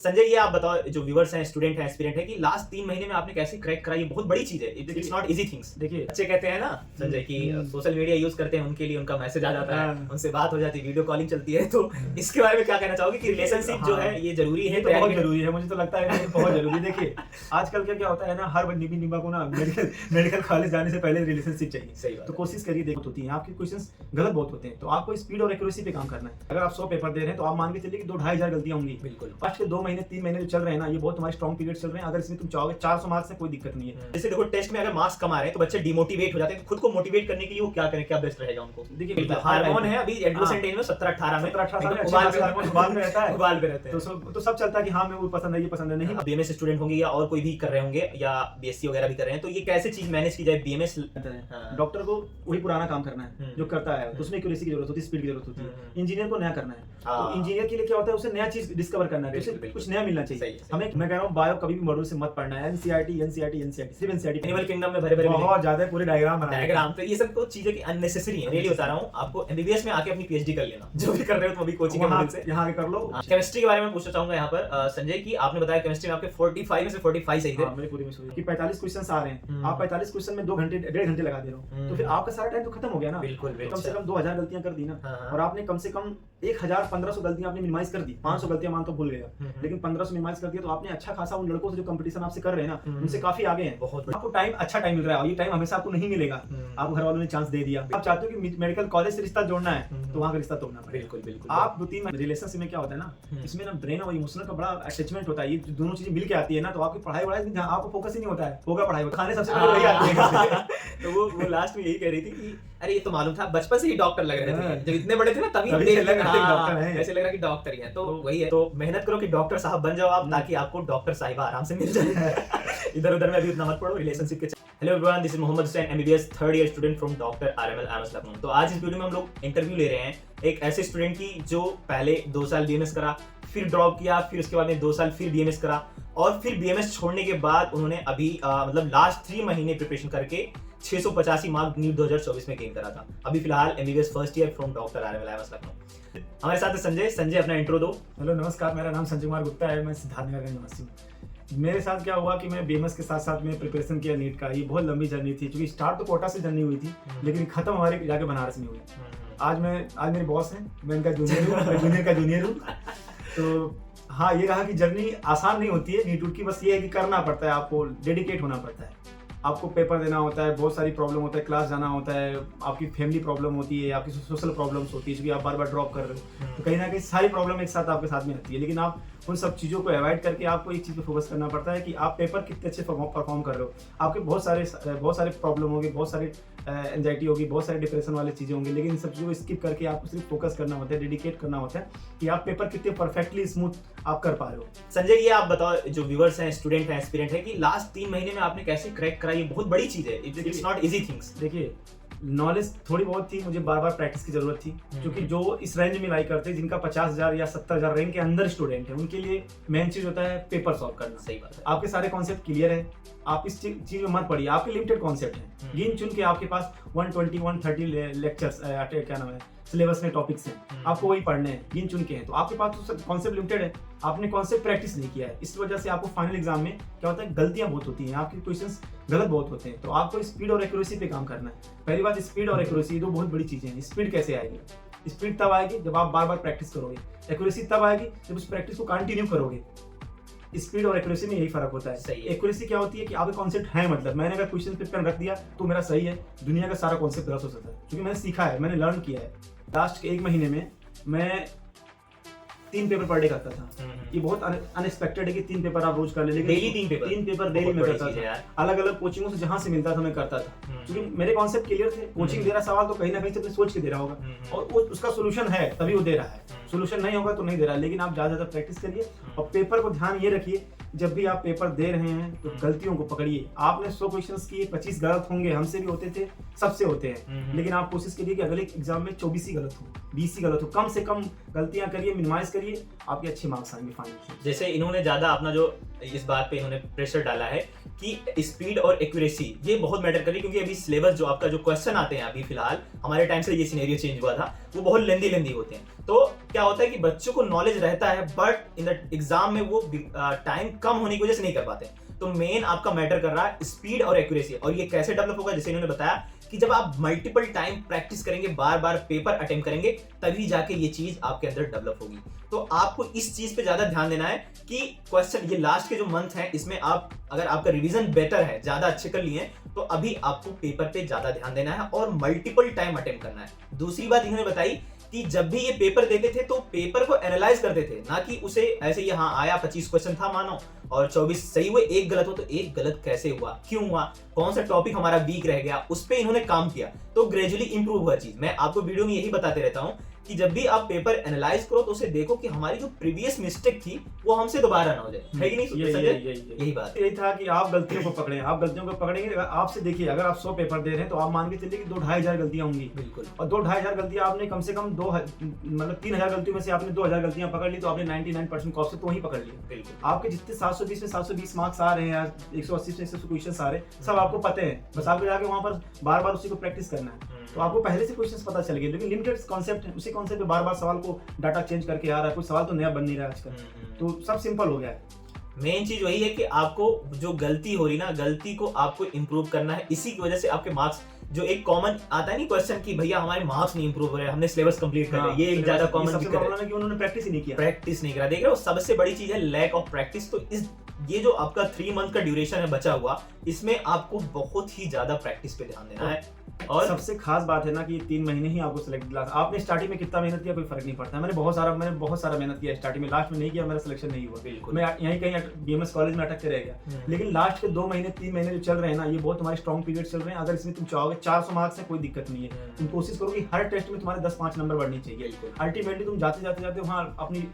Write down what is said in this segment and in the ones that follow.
संजय, ये आप बताओ, जो व्यूअर्स हैं, स्टूडेंट हैं, एस्पिरेंट है, कि लास्ट 3 महीने में आपने कैसे क्रैक करा? ये बहुत बड़ी चीज है, इट्स नॉट इजी थिंग्स। देखिए बच्चे कहते हैं ना संजय कि सोशल मीडिया यूज करते हैं, उनके लिए उनका मैसेज आ जाता है, उनसे बात हो जाती है, वीडियो कॉलिंग चलती है, तो इसके बारे में क्या कहना चाहोगे कि रिलेशनशिप जो है ये जरूरी है? तो बहुत जरूरी है, मुझे तो लगता है कि बहुत जरूरी है। देखिए आजकल क्या होता है ना, हर निबा को ना मेडिकल कॉलेज जाने से पहले रिलेशनशिप चाहिए। सही बात तो है। कोशिश करिए, देखो होती है आपके क्वेश्चंस गलत बहुत होते हैं, तो आपको स्पीड और एक्यूरेसी पे काम करना है। अगर आप 100 पेपर दे रहे हैं तो आप मान के चलिए कि 2-2,500 गलतियां होंगी। बिल्कुल। आज के 2 महीने 3 महीने जो चल रहे हैं ना, ये बहुत तुम्हारे स्ट्रॉन्ग पीरियड चल रहे हैं। अगर इसमें तुम चाहोगे 400 मार्क्स से कोई दिक्कत नहीं है। जैसे देखो, टेस्ट में अगर मार्क्स कम आ रहे हैं तो बच्चे डिमोटिवेट हो जाते हैं, तो खुद को मोटिवेट करने के लिए वो क्या करें, क्या बेस्ट रहेगा उनको? देखिए हार्मोन है अभी एडोलेसेंट एज में 17-18 में, 17-18 में उबाल में रहता है, उबाल पे रहते हैं। तो सब चलता है कि हाँ मैं वो पसंद है, ये पसंद है। नहीं, बीएमएस स्टूडेंट होंगे या और कोई भी कर रहे होंगे या बीएससी वगैरह भी कर रहे हैं, तो ये कैसे चीज मैनेज की जाए? बीएमएस डॉक्टर को वही पुराना काम करना है जो करता है, तो उसमें एक्यूरेसी की जरूरत होती है, स्पीड की जरूरत होती है। इंजीनियर को नया करना है, तो इंजीनियर के लिए क्या होता है, उसे नया चीज डिस्कवर करना है, उसे कुछ नया मिलना चाहिए। हमें, मैं कह रहा हूँ, बायो कभी भी मॉड्यूल से मत पढ़ना है। एनसीईआरटी सिर्फ एनसीईआरटी एनिमल किंगडम में भरे बहुत ज्यादा पूरे डायग्राम तो ये सब तो चीजें कि अननेसेसरी है, रियली बता रहा हूँ आपको। एमबीबीएस में आके अपनी पीएचडी कर लेना, जो भी कर रहे हो तुम अभी कोचिंग से यहाँ आके कर लो। केमिस्ट्री के बारे में पूछना चाहूंगा यहाँ पर संजय की, आपने बताया केमिस्ट्री में आपके 45 में से 45 सही थे। मेरे पूरी में कि 45 क्वेश्चन आ रहे हैं, आप 45 क्वेश्चन में 2 घंटे 1.5 घंटे लगा दे रहे हो, तो फिर आपका सारा टाइम तो खत्म हो गया ना। बिल्कुल। कम से कम 2000 गलतियां कर दी ना, और आपने कम से कम 1500 गलतियां आपने मिनिमाइज कर दी। 500 गलतियां मान तो भूल गया, लेकिन 1500 मिनिमाइज कर दिया, तो आपने अच्छा खासा उन लड़कों से जो कंपटीशन आपसे कर रहे हैं ना, उनसे काफी आगे हैं। बहुत आपको टाइम, अच्छा टाइम मिल रहा है, और ये टाइम हमेशा आपको नहीं मिलेगा। आपको घर वालों ने चांस दे दिया, आप चाहते हो कि मेडिकल कॉलेज से रिश्ता जोड़ना है, तो वहां का रिश्ता तोड़ना पड़ेगा। बिल्कुल। आप 2-3 रिलेशनशिप में क्या होता है ना, इसमें ना ब्रेन और इमोशनल का बड़ा अटैचमेंट होता है। ये दोनों चीजें मिल के आती है ना, तो आपकी पढ़ाई आपको फोकस ही नहीं होता है, होगा पढ़ाई, खाने सबसे पहले वही आती है। तो वो लास्ट में यही कह रही थी कि अरे ये तो मालूम था, बचपन से ही डॉक्टर लग रहे थे, जब इतने बड़े थे ना तभी ऐसे लग रहा कि डॉक्टर ही है। तो वही है, तो मेहनत करो कि डॉक्टर साहब बन जाओ आप, ताकि आपको डॉक्टर साहिबा आराम से मिल जाए। इधर उधर में अभी उतना मत पढ़ो, रिलेशनशिप के। Hello everyone, this is Mohammad Hussain, MBBS third year student from doctor RML MS Lucknow. तो आज इस वीडियो में हम लोग इंटरव्यू ले रहे हैं एक ऐसे स्टूडेंट की जो पहले 2 साल बीएमएस करा, फिर ड्रॉप किया, फिर उसके बाद में 2 साल फिर बीएमएस करा, और फिर बीएमएस छोड़ने के बाद उन्होंने अभी मतलब लास्ट 3 महीने प्रिपरेशन करके 685 मार्क नीट 2024 में गेन करा था। अभी फिलहाल MBBS first year from doctor RML MS Lucknow. हमारे साथ है संजय, अपना इंट्रो दो। हेलो नमस्कार, मेरा नाम संजय कुमार गुप्ता है, मैं सिद्धार्थनगर का निवासी हूँ। मेरे साथ क्या हुआ कि मैं बीएमएस के साथ साथ में प्रिपरेशन किया नीट का। ये बहुत लंबी जर्नी थी, क्योंकि स्टार्ट तो कोटा से जर्नी हुई थी, लेकिन खत्म हमारे जाके बनारस में हुई। आज मेरे बॉस हैं, मैं इनका जूनियर हूँ, मैं जूनियर का जूनियर हूँ। तो हाँ, ये रहा कि जर्नी आसान नहीं होती है नीट की, बस ये है कि करना पड़ता है, आपको डेडिकेट होना पड़ता है, आपको पेपर देना होता है, बहुत सारी प्रॉब्लम होता है, क्लास जाना होता है, आपकी फैमिली प्रॉब्लम होती है, आपकी सोशल प्रॉब्लम्स होती है, क्योंकि आप बार बार ड्रॉप कर रहे हो, तो कहीं ना कहीं सारी प्रॉब्लम एक साथ आपके साथ में आती है। लेकिन आप उन सब चीज़ों को अवॉइड करके आपको एक चीज़ पे फोकस करना पड़ता है कि आप पेपर कितने अच्छे परफॉर्म कर रहे हो। आपके बहुत सारे प्रॉब्लम होंगे, बहुत सारे एंजाइटी होगी, बहुत सारे डिप्रेशन वाली चीज़ें होंगी, लेकिन इन सब चीज़ों को स्किप करके आपको सिर्फ फोकस करना होता है, डेडिकेट करना होता है कि आप पेपर कितने परफेक्टली स्मूथ आप कर पा रहे हो। संजय, ये आप बताओ, जो व्यूअर्स हैं, स्टूडेंट हैं, एस्पिरेंट है, कि लास्ट 3 महीने में आपने कैसे क्रैक करा? ये बहुत बड़ी चीज है, इट्स नॉट इजी थिंग्स। देखिए, नॉलेज थोड़ी बहुत थी, मुझे बार बार प्रैक्टिस की जरूरत थी, क्योंकि जो इस रेंज में लाई करते हैं, जिनका 50,000 या 70,000 रैंक के अंदर स्टूडेंट है, उनके लिए मेन चीज होता है पेपर सॉल्व करना। सही बात है। आपके सारे कॉन्सेप्ट क्लियर है, आप इस चीज में मत पढ़िए, आपके लिमिटेड कॉन्सेप्ट हैं, गिन चुन के आपके पास 120-130 लेक्चर्स क्या नाम है सिलेबस में टॉपिक्स हैं, आपको वही पढ़ने हैं, गिन चुन के हैं, तो आपके पास तो कॉन्सेप्ट लिमिटेड है, आपने कॉन्सेप्ट प्रैक्टिस नहीं किया है, इस वजह से आपको फाइनल एग्जाम में क्या होता है, गलतियां बहुत होती हैं, आपके क्वेश्चंस गलत बहुत होते हैं। तो आपको स्पीड और एक्यूरेसी पे काम करना है। पहली बात, स्पीड और एक्यूरेसी दो बहुत बड़ी चीजें हैं। स्पीड कैसे आएगी? स्पीड तब आएगी जब आप बार बार प्रैक्टिस करोगे, एक्यूरेसी तब आएगी जब उस प्रैक्टिस को कंटिन्यू करोगे। स्पीड और एक्यूरेसी में यही फर्क होता है। एक्यूरेसी क्या होती है कि आपके कॉन्सेप्ट है, मतलब मैंने अगर क्वेश्चन पेपर रख दिया तो मेरा सही है, दुनिया का सारा कॉन्सेप्ट गलत हो सकता है, क्योंकि मैंने सीखा है, मैंने लर्न किया है। लास्ट के 1 महीने में मैं 3 पेपर पर डे करता था। ये बहुत अनएक्सपेक्टेड है कि 3 पेपर आप रोज कर ले, लेकिन डेली 3 पेपर डेली में करता था। अलग अलग कोचिंगों से जहां से मिलता था मैं करता था, क्योंकि मेरे कॉन्सेप्ट क्लियर थे। कोचिंग दे रहा सवाल तो कहीं ना कहीं से अपने सोच के दे रहा होगा, और उसका सोल्यूशन है तभी वो दे रहा है, सोल्यूशन नहीं होगा तो नहीं दे रहा। लेकिन आप ज्यादा प्रैक्टिस करिए, और पेपर को ध्यान ये रखिए, जब भी आप पेपर दे रहे हैं तो गलतियों को पकड़िए। आपने 100 क्वेश्चंस किए, 25 गलत होंगे, हमसे भी होते थे, सबसे होते हैं, लेकिन आप कोशिश करिए कि अगले एग्जाम में 24 ही गलत हो, 20 ही गलत हो, कम से कम गलतियां करिए, मिनिमाइज करिए, आपके अच्छे मार्क्स आएंगे फाइनल। जैसे इन्होंने ज्यादा अपना जो इस बात पे इन्होंने प्रेशर डाला है कि स्पीड और एक्यूरेसी ये बहुत मैटर कर रही है, क्योंकि अभी सिलेबस जो आपका जो क्वेश्चन आते हैं अभी फिलहाल, हमारे टाइम से ये सिनेरियो चेंज हुआ था, वो बहुत लेंदी होते हैं। तो क्या होता है कि बच्चों को नॉलेज रहता है बट इन द एग्जाम में वो टाइम कम होने की वजह से नहीं कर पाते। तो मेन आपका मैटर कर रहा है स्पीड और एक्यूरेसी। और ये कैसे डेवलप होगा, जैसे इन्होंने बताया कि जब आप मल्टीपल टाइम प्रैक्टिस करेंगे, बार बार पेपर अटेम्प्ट करेंगे, तभी जाके ये चीज आपके अंदर डेवलप होगी। तो आपको इस चीज पे ज्यादा ध्यान देना है कि क्वेश्चन ये लास्ट के जो मंथ है इसमें आप अगर आपका रिवीजन बेटर है, ज्यादा अच्छे कर लिए, तो अभी आपको पेपर पे ज्यादा ध्यान देना है और मल्टीपल टाइम अटेम्प्ट करना है। दूसरी बात इन्होंने बताई कि जब भी ये पेपर देते थे तो पेपर को एनालाइज करते थे, ना कि उसे ऐसे ही हाँ आया 25 क्वेश्चन था मानो और 24 सही हुए, एक गलत हो, तो एक गलत कैसे हुआ, क्यों हुआ, कौन सा टॉपिक हमारा वीक रह गया, उस पे इन्होंने काम किया, तो ग्रेजुअली इंप्रूव हुआ चीज। मैं आपको वीडियो में यही बताते रहता हूँ कि जब भी आप पेपर एनालाइज करो तो उसे देखो कि हमारी जो प्रीवियस मिस्टेक थी वो हमसे दोबारा ना हो जाए, है कि नहीं संजय? यही बात यही था कि आप गलतियों को पकड़ें, आप गलतियों को पकड़ेंगे। आपसे देखिए, अगर आप 100 पेपर दे रहे हैं तो आप मान के चलिए कि 2-2,500 गलतियां होंगी। बिल्कुल। और 2-2,500 गलतियां आपने कम से कम 3,000 गलतियों में से आपने 2,000 गलतियां पकड़ ली, तो आपने 99% कॉस्ट से तो वही पकड़ लिया। बिल्कुल। आपके जितने 720 में 720 मार्क्स आ रहे हैं या 180 में 180 क्वेश्चन आ रहे हैं, सब आपको पते हैं, बस आपको जाके वहां पर बार बार उसी को प्रैक्टिस करना है। तो आपको पहले से क्वेश्चंस पता चल गए, लेकिन लिमिटेड कॉन्सेप्ट है, उसी कॉन्सेप्ट पे बार बार सवाल को डाटा चेंज करके आ रहा है, कोई सवाल तो नया बन नहीं रहा है आजकल। तो सब सिंपल हो गया है। मेन चीज वही है कि आपको जो गलती हो रही ना, गलती को आपको इंप्रूव करना है। इसी की वजह से आपके मार्क्स जो एक कॉमन आता है नहीं क्वेश्चन कि भैया हमारे मार्क्स नहीं इंप्रूव हो रहे, हमने सिलेबस कंप्लीट कर लिया, ये एक ज्यादा कॉमन सबसे प्रॉब्लम है कि उन्होंने प्रैक्टिस ही नहीं किया, प्रैक्टिस नहीं करा। देख रहे हो, सबसे बड़ी चीज है लैक ऑफ प्रैक्टिस। तो इस ये जो आपका 3 मंथ का ड्यूरेशन है बचा हुआ, इसमें आपको बहुत ही ज्यादा प्रैक्टिस पे ध्यान देना है। और सबसे खास बात है ना कि 3 महीने ही आपको सिलेक्ट दिला। आपने स्टार्टिंग में कितना मेहनत किया कोई फर्क नहीं पड़ता। मैंने बहुत सारा मेहनत किया स्टार्टिंग में, लास्ट में नहीं किया, मेरा सिलेक्शन नहीं हुआ। बिल्कुल। मैं यहीं कहीं बीएमएस कॉलेज में अटक के रह गया। लेकिन लास्ट के 2 महीने 3 महीने जो चल रहे हैं ना, ये बहुत तुम्हारे स्ट्रॉन्ग पीरियड चल रहे हैं। अगर इसमें तुम चाहोगे 400 मार्क्स है, कोई दिक्कत नहीं है। तुम कोशिश करो कि हर टेस्ट में तुम्हारे 10-5 नंबर बढ़ने चाहिए। अल्टीमेटली तुम जाते वहाँ अपनी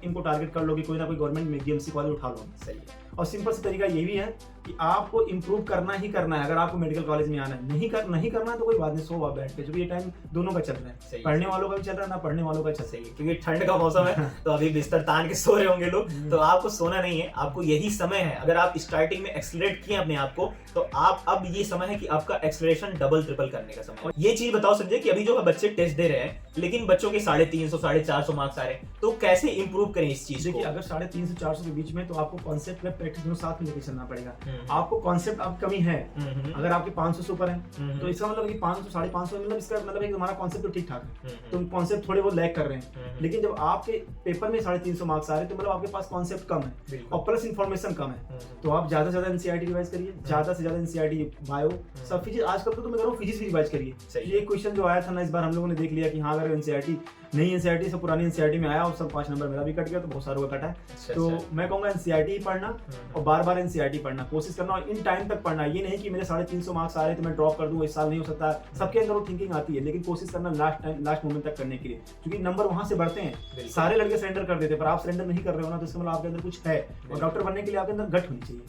इनको टारगेट कर लो कि कोई ना कोई गवर्नमेंट में जीएमसी कॉलेज उठा लो। सही है। और सिंपल सा तरीका ये भी है कि आपको इंप्रूव करना ही करना है। अगर आपको मेडिकल कॉलेज में आना है, नहीं करना है तो कोई बात नहीं, सो आप बैठ के, क्योंकि ये टाइम दोनों का चल रहा है, पढ़ने वालों का भी चल रहा है, ना पढ़ने वालों का चल रहा है। क्योंकि ठंड का मौसम है तो अभी बिस्तर तान के सो रहे होंगे लोग, तो आपको सोना नहीं है, आपको यही समय है। अगर आप स्टार्टिंग में एक्सेलरेट किए अपने आप को, तो आप अब ये समय है कि आपका एक्सेलरेशन डबल ट्रिपल करने का समय। ये चीज बताओ संजय कि अभी जो बच्चे टेस्ट दे रहे हैं, लेकिन बच्चों के 350 450 मार्क्स आ रहे हैं, तो कैसे इंप्रूव करें इस चीज को? अगर 350 से 400 के बीच में, तो आपको कॉन्सेप्ट में प्रैक्टिस दोनों साथ में लेकर चलना पड़ेगा। आपको कॉन्सेप्ट अब कमी है, अगर आपके 500 से ऊपर है, तो इसका मतलब कि 500 550 मतलब इसका मतलब है कि तुम्हारा कॉन्सेप्ट तो ठीक ठाक है, तुम कॉन्सेप्ट थोड़े बहुत लैग कर रहे हैं। लेकिन जब आपके पेपर में 350 मार्क्स आ रहे हैं, तो मतलब आपके पास कॉन्सेप्ट कम है और प्लस इन्फॉर्मेशन कम है। तो आप ज्यादा से ज्यादा एनसीईआरटी रिवाइज करिए, ज्यादा से ज्यादा एनसीईआरटी बायो सब फिजिक्स, आजकल तो मैं कह रहा हूँ फिजिक्स भी रिवाइज करिए। ये क्वेश्चन जो आया था ना, इस बार हम लोगों ने देख लिया कि हाँ, अगर एनसीईआरटी नई एनसीईआरटी से पुरानी एनसीईआरटी में आया और सब 5 नंबर मेरा भी कट गया, तो बहुत सारों का कटा है। तो मैं कहूँगा एनसीईआरटी ही पढ़ना और बार बार एनसीईआरटी पढ़ना, कोशिश करना और इन टाइम तक पढ़ना। ये नहीं कि मेरे 350 मार्क्स आ रहे तो मैं ड्रॉप कर दूं, इस साल नहीं हो सकता। सबके अंदर वो थिंकिंग आती है, लेकिन कोशिश करना लास्ट मोमेंट तक करने के लिए, क्योंकि नंबर वहां से बढ़ते हैं। सारे लड़के सरेंडर कर देते हैं, पर आप सरेंडर नहीं कर रहे हो ना, तो इसका मतलब आपके अंदर कुछ है। और डॉक्टर बनने के लिए आपके अंदर गट होनी चाहिए,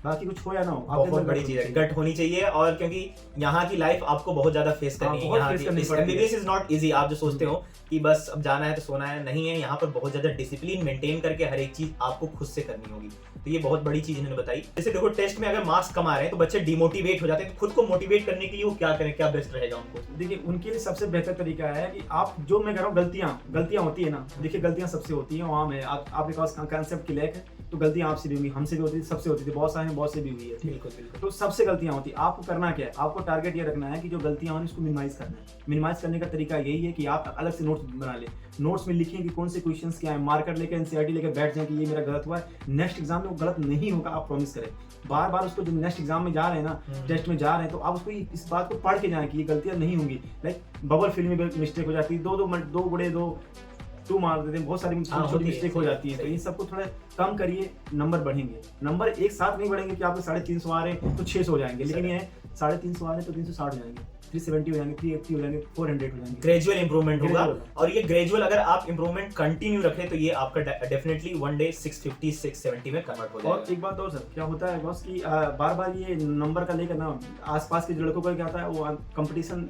बाकी कुछ हो या ना हो, आपके बहुत बड़ी चीज है, गट होनी चाहिए। और क्योंकि यहाँ की लाइफ आपको बहुत ज्यादा फेस करनी है। MBBS is not easy. आप जो सोचते हो कि बस अब जाना है तो सोना है, नहीं है। यहाँ पर बहुत ज्यादा डिसिप्लिन मेंटेन करके हर एक चीज आपको खुद से करनी होगी। तो ये बहुत बड़ी चीज इन्होंने बताई। जैसे देखो, टेस्ट में अगर मार्क्स कम आ रहे हैं तो बच्चे डिमोटिवेट हो जाते हैं, तो खुद को मोटिवेट करने के लिए वो क्या करें, क्या बेस्ट रहेगा उनको? देखिए, उनके लिए सबसे बेहतर तरीका है कि आप जो मैं कह रहा हूँ, गलतियां होती है ना, देखिए गलतियां सबसे होती हैं, वहाँ में आपके पास कॉन्सेप्ट की लैक है, तो गलतियां आपसे भी होंगी, हमसे भी होती थी, सबसे होती थी, बहुत सारे बहुत से भी हुई है। बिल्कुल। तो सबसे गलतियां होती है। आपको करना क्या है, आपको टारगेट ये रखना है कि जो गलतियां हो उसको मिनिमाइज करना है। मिनिमाइज करने का तरीका यही है कि आप अलग से नोट्स बना ले, नोट्स में लिखें कि कौन से क्वेश्चंस क्या है, मार्कर लेकर एनसीईआरटी लेकर बैठ जाएं कि ये मेरा गलत हुआ है, नेक्स्ट एग्जाम में वो गलत नहीं होगा, आप प्रॉमिस करें। बार बार उसको, जब नेक्स्ट एग्जाम में जा रहे हैं ना, टेस्ट में जा रहे हैं, तो आप उसको इस बात को पढ़ के जाएं कि ये गलतियां नहीं होंगी। लाइक बबल फिल में मिस्टेक हो जाती है, दो गुड़े 2 मार देते हैं, बहुत सारी छोटी मिस्टेक हो जाती है। तो इन सबको थोड़ा कम करिए, नंबर बढ़ेंगे। नंबर एक साथ नहीं बढ़ेंगे कि आपके 350 आ रहे हैं तो 600 हो जाएंगे, लेकिन ये 350 आ रहे हैं तो 360 हो जाएंगे, 370 हो जाएंगे, 380 हो जाएंगे, 400 हो जाएंगे। ग्रेजुअल इंप्रूवमेंट होगा। और ये ग्रेजुअल अगर आप इंप्रूवमेंट कंटिन्यू रखें तो ये आपका डेफिनेटली वन डे 650 670 में कन्वर्ट हो जाएगा। और एक बात और सर, क्या होता है बॉस कि बार बार ये नंबर का लेकर ना, आसपास के लड़कों का क्या होता है, वो कंपटीशन,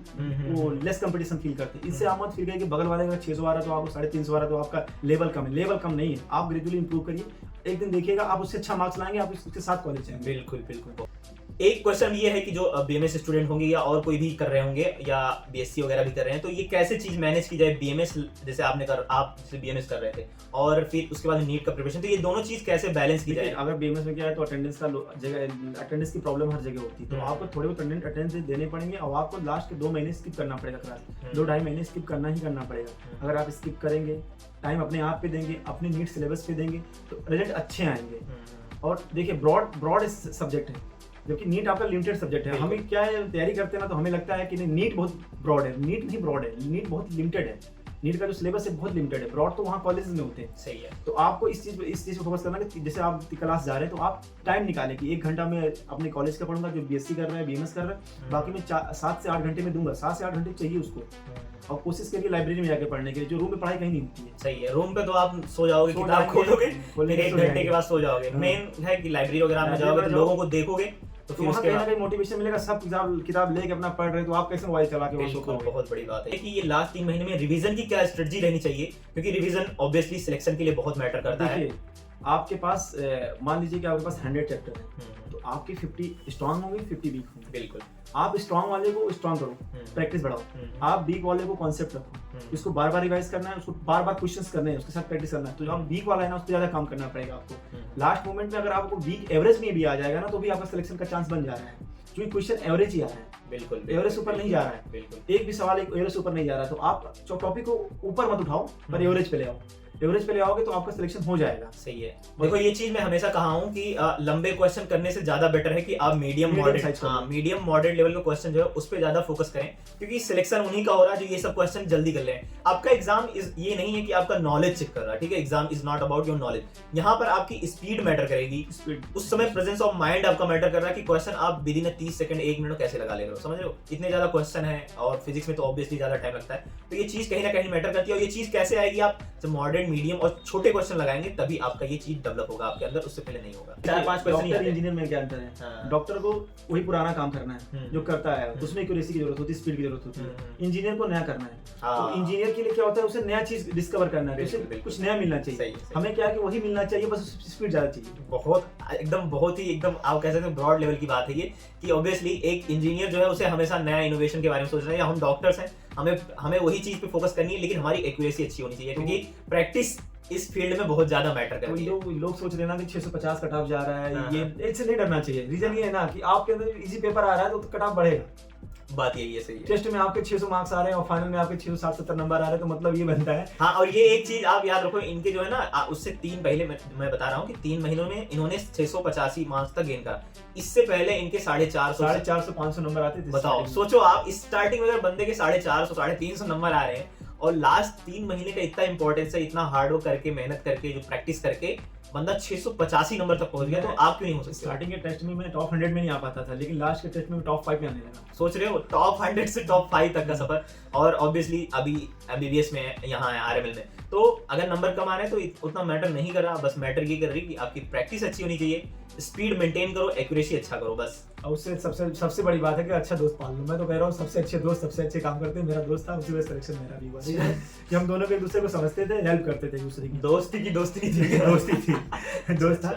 वो लेस कंपटीशन फील करते हैं। इससे आप मत फील करिए कि बगल वाले का 600 आ रहा है तो आपको 350 आ रहा है तो आपका लेवल कम है। लेवल कम नहीं है, आप ग्रेजुअली इंप्रूव करिए। एक दिन देखिएगा आप उससे अच्छा मार्क्स लाएंगे, आप उसके साथ कॉलेज जाएंगे। बिल्कुल बिल्कुल। एक क्वेश्चन ये है कि जो बीएमएस स्टूडेंट होंगे या और कोई भी कर रहे होंगे या बीएससी वगैरह भी कर रहे हैं, तो ये कैसे चीज मैनेज की जाए, बीएमएस जैसे आप जैसे बीएमएस कर रहे थे और फिर उसके बाद नीट का प्रिपरेशन, तो ये दोनों चीज कैसे बैलेंस की जाए? अगर बीएमएस में क्या है तो अटेंडेंस की प्रॉब्लम हर जगह होती है, तो आपको थोड़े बहुत अटेंडेंस देने पड़ेंगे और आपको लास्ट के 2 महीने स्किप करना पड़ेगा क्लास, 2-2.5 महीने स्किप करना ही करना पड़ेगा। अगर आप स्किप करेंगे, टाइम अपने आप पे देंगे, अपने नीट सिलेबस पे देंगे, तो रिजल्ट अच्छे आएंगे। और देखिए ब्रॉड सब्जेक्ट है, जबकि नीट आपका लिमिटेड सब्जेक्ट है। हमें क्या है, तैयारी करते हैं ना, तो हमें लगता है कि नहीं नीट बहुत ब्रॉड है। नीट नहीं ब्रॉड है, नीट बहुत लिमिटेड है। नीट का जो सिलेबस है बहुत लिमिटेड है, ब्रॉड तो वहाँ कॉलेजेस में होते हैं। सही है। तो आपको इस चीज पे फोकस करना कि जैसे आप क्लास जा रहे हैं तो आप टाइम निकालें कि 1 घंटा में अपने कॉलेज का पढ़ूंगा, जो बीएससी कर रहा है, बीएमएस कर रहा है, बाकी मैं 7 से 8 घंटे में दूंगा। 7 से 8 घंटे चाहिए उसको, और कोशिश करिए लाइब्रेरी में जाके पढ़ने के लिए, जो रूम में पढ़ाई कहीं नहीं होती है। सही है, रूम पे तो आप सो जाओगे, किताब खोलोगे, फिर 1 घंटे के बाद सो जाओगे। मेन है कि लाइब्रेरी वगैरह में जाओगे तो लोगों को देखोगे, तो वहाँ कहीं ना कहीं मोटिवेशन मिलेगा। सब किताब लेके अपना पढ़ रहे, तो आप कैसे मोबाइल चला के वो सो करोगे? बहुत बड़ी बात है कि ये लास्ट 3 महीने में रिवीजन की क्या स्ट्रेटजी रहनी चाहिए, क्योंकि रिवीजन ऑब्वियसली सिलेक्शन के लिए बहुत मैटर करता है। देखिए आपके पास मान लीजिए कि आपके पास 100 चैप्टर है, तो आपके 50 स्ट्रांग होंगे, 50 वीक होंगे। बिल्कुल। आप स्ट्रांग वाले को स्ट्रांग करो, प्रैक्टिस बढ़ाओ। आप वीक वाले को कॉन्सेप्ट रखो, इसको बार बार रिवाइज करना है, उसको बार बार क्वेश्चंस करने हैं, उसके साथ प्रैक्टिस करना है। तो जो आप वीक वाला है ना, उस पर ज्यादा काम करना पड़ेगा आपको। लास्ट मोमेंट में अगर आपको वीक एवरेज में भी आ जाएगा ना, तो भी आपका सिलेक्शन का चांस बन जा रहा है, क्योंकि क्वेश्चन एवरेज ही आ रहा है। बिल्कुल, एवरेज ऊपर नहीं जा रहा है। बिल्कुल। एक भी सवाल एवरेज ऊपर नहीं जा रहा है, तो आप टॉपिक को ऊपर मत उठाओ, पर एवरेज पे ले आओ। एवरेज पे ले आओगे तो आपका सिलेक्शन हो जाएगा। सही है। देखो ये चीज मैं हमेशा कहा हूँ कि लंबे क्वेश्चन करने से ज्यादा बेटर है कि आप मीडियम मॉडरेट लेवल का क्वेश्चन जो है उस पे ज्यादा फोकस करें, क्योंकि सिलेक्शन उन्हीं का हो रहा है जो ये सब क्वेश्चन जल्दी कर ले। आपका एग्जाम ये नहीं है कि आपका नॉलेज चेक कर रहा है, ठीक है, exam is not about your knowledge. यहाँ पर आपकी स्पीड मैटर करेगी, उस समय प्रेजेंस ऑफ माइंड आपका मैटर कर रहा है कि क्वेश्चन आप विद इन 30 सेकंड 1 मिनट कैसे लगा ले रहे हो, समझ रहे हो? इतने ज्यादा क्वेश्चन है, और फिजिक्स में तो ऑब्वियसली ज्यादा टाइम लगता है, तो ये चीज कहीं ना कहीं मैटर करती है। और ये चीज कैसे आएगी, आप जब मॉडरेट, मीडियम और छोटे क्वेश्चन लगाएंगे तभी आपका ये चीज डेवलप होगा आपके अंदर, उससे पहले नहीं होगा। 4-5 क्वेश्चन ही आते हैं। इंजीनियर में क्या अंतर है? डॉक्टर को वही पुराना काम करना है जो करता है, उसमें एक्यूरेसी की जरूरत होती है, स्पीड की जरूरत होती है। इंजीनियर को नया करना है, तो इंजीनियर के लिए क्या होता है, उसे नया चीज डिस्कवर करना है, उसे कुछ नया मिलना चाहिए। हमें क्या है कि वही मिलना चाहिए, बस स्पीड ज्यादा चाहिए। बहुत ही एकदम आप कह सकते हैं ब्रॉड लेवल की बात है ये, कि ऑब्वियसली एक इंजीनियर जो है उसे हमेशा नया इनोवेशन के बारे में सोचना है, या हम डॉक्टर्स हैं, हमें वही चीज पे फोकस करनी है, लेकिन हमारी एक्यूरेसी अच्छी होनी चाहिए, क्योंकि प्रैक्टिस इस फील्ड में बहुत ज्यादा मैटर करती है। लोग सोच रहे हैं ना कि 650 कट ऑफ जा रहा है, ये इससे नहीं डरना चाहिए। रीजन ये है ना कि आपके अंदर इजी पेपर आ रहा है तो कट ऑफ बढ़ेगा। बात यही है, सही है। टेस्ट में आपके 600 मार्क्स आ रहे हैं और फाइनल में आपके 660-70 नंबर आ रहे हैं, तो मतलब ये बनता है। हाँ, और ये एक चीज आप याद रखो, इनके जो है ना उससे 3 पहले मैं बता रहा हूँ कि 3 महीनों में इन्होंने 685 मार्क्स तक गेन करा। इससे पहले इनके 450-500 नंबर आते थे। बताओ, सोचो आप स्टार्टिंग में अगर बंदे के 450-350 नंबर आ रहे हैं, और लास्ट 3 महीने का इतना इंपॉर्टेंस है, इतना हार्ड वर्क करके, मेहनत करके, जो प्रैक्टिस करके बंदा 685 नंबर तक पहुंच गया, तो आप क्यों नहीं हो सकते? स्टार्टिंग के टेस्ट में मैं टॉप 100 में नहीं आ पाता था, लेकिन लास्ट के टेस्ट में टॉप 5 में आने लगा। सोच रहे हो, टॉप 100 से टॉप 5 तक का सफर। और ऑब्वियसली अभी एमबीबीएस में यहाँ है, आरएमएल में, तो अगर नंबर कम आ रहे हैं तो उतना मैटर नहीं कर रहा, बस मैटर ये कर रही कि आपकी प्रैक्टिस अच्छी होनी चाहिए, स्पीड मेंटेन करो, एक्यूरेसी अच्छा करो, बस। और उससे सबसे बड़ी बात है कि अच्छा दोस्त पाल लो। मैं तो कह रहा हूँ सबसे अच्छे दोस्त सबसे अच्छे काम करते हैं। मेरा दोस्त था, उसी वजह सिलेक्शन मेरा भी हुआ कि हम दोनों एक दूसरे को समझते थे, हेल्प करते थे दूसरे की। दोस्ती नहीं थी, दोस्ती थी। दोस्त था,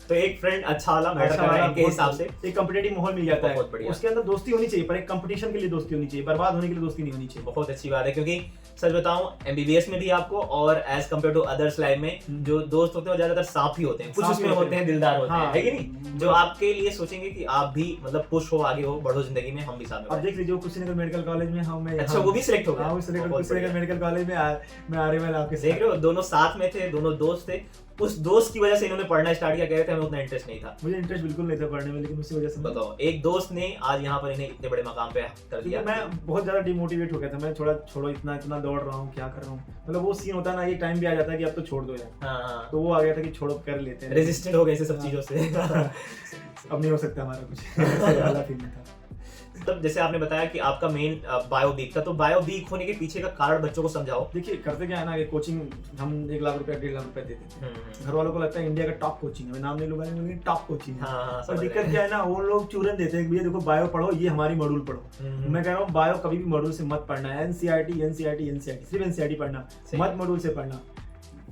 तो एक फ्रेंड अच्छा वाला मैटर कर रहा है इनके हिसाब से। एक कंपटीटिव माहौल मिल जाता है, बढ़िया। उसके अंदर दोस्ती होनी चाहिए, पर एक कंपटीशन के लिए दोस्ती होनी चाहिए, बर्बाद होने के लिए दोस्ती नहीं होनी चाहिए। बहुत अच्छी बात है, क्योंकि सच बताऊं एमबीबीएस में भी आपको, और as compare to others line में, जो दोस्त होते हैं वो ज्यादातर सांप ही होते हैं, कुछ उसमें होते हैं दिलदार होते हैं, है कि नहीं, जो आपके लिए सोचेंगे कि आप भी मतलब पुश हो, आगे हो, बढ़ो जिंदगी में, हम भी साथ में। अब देख लीजिए कुशीनगर मेडिकल कॉलेज में हम, अच्छा वो भी सिलेक्ट हो गया। कुशीनगर मेडिकल कॉलेज में मैं आरएमएल आपके देख रहे हो, दोनों साथ में थे, दोनों दोस्त थे। उस दोस्त की वजह से इन्होंने पढ़ना स्टार्ट किया, कह रहे थे हमें उतना इंटरेस्ट नहीं था। मुझे इंटरेस्ट बिल्कुल नहीं था पढ़ने में, लेकिन उसी वजह से। बताओ, एक दोस्त ने आज यहाँ पर इन्हें इतने बड़े मकाम पे कर दिया। मैं बहुत ज्यादा डिमोटिवेट हो गया था, मैं थोड़ा छोड़ो, इतना दौड़ रहा हूँ, क्या कर रहा हूँ, मतलब वो सीन होता है ना, ये टाइम भी आ जाता है कि अब तो छोड़ दो यार। हाँ, तो वो आ गया था कि छोड़ो, कर लेते हैं, रेजिस्टेंट हो गए इसे सब चीजों से। अब नहीं हो सकता हमारा कुछ, वाला फील में था। तब जैसे आपने बताया कि आपका मेन बायो वीक था, तो बायो वीक होने के पीछे का कारण बच्चों को समझाओ। देखिए करते क्या है ना कि कोचिंग हम 1 लाख रुपया 1.5 लाख रुपया देते थे। घर वालों को लगता है इंडिया का टॉप कोचिंग है, मैं नाम नहीं लूंगा, लेकिन टॉप कोचिंग है। और दिक्कत क्या है ना, वो लोग चूरन देते हैं, भैया देखो बायो पढ़ो, ये हमारी मॉड्यूल पढ़ो। मैं कह रहा हूँ बायो कभी भी मॉड्यूल से मत पढ़ना है, एनसीईआरटी सिर्फ एनसीईआरटी पढ़ना, मत मॉड्यूल से पढ़ना।